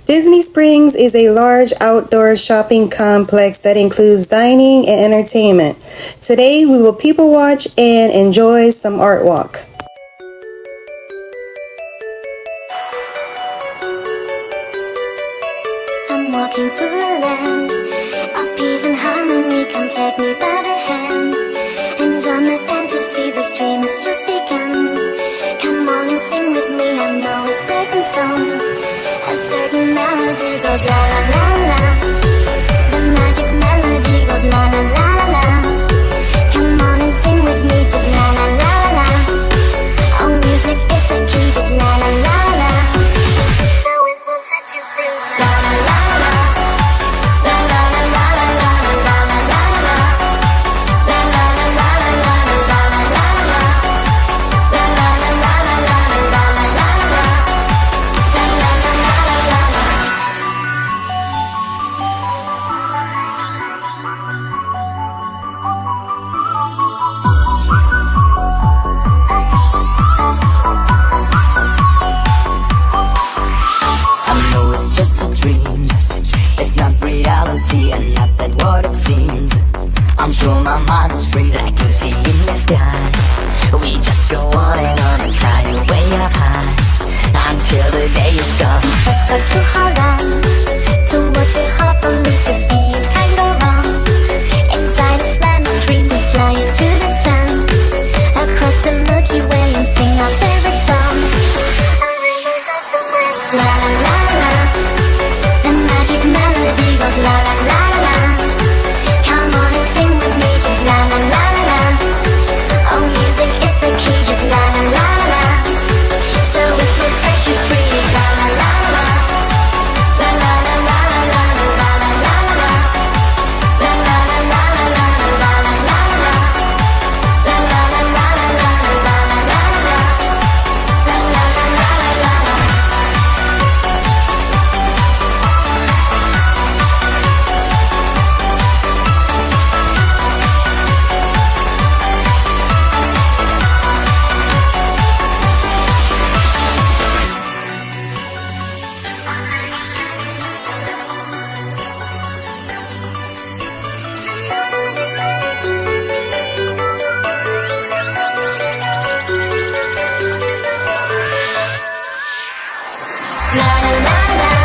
Disney Springs is a large outdoor shopping complex that includes dining and entertainment. Today, we will people watch and enjoy some art walk. I'm walking through a land of peace and harmony. Come take me by the hand. Enjoy my fantasy, this dream has just begun. Come on and sing with me, I know a certain song. A certain melody goes la la la la. The magic melody goes la la la la la. Come on and sing with me, just la la la la. Oh, music is the key, just la la la la. So it will set you free. La la la la. La la la la la la la la la la. La la la la la la la la la la. La la la la la la la la la la. La la la la la la. I know it's just a dream. It's not reality and not that what it seems. I'm sure my mind is free like Lucy in the sky. We just go on and fly way up high until the day is gone. Just got to hold on to what your heart believes. To see you can go wrong. Inside a land of dreams, we fly you to the sun. Across the Milky Way and sing our favorite song. A rainbow shines the way. La la la la. The magic melody goes la la la la. Come on and sing with me, just la la la la. Oh, music is the key, just la la la la. So it will set you free, la la la la. La la la la la la la la la la. La la la la la la la la la la. La la la la la la la la la la. La la la la la la. La la la la.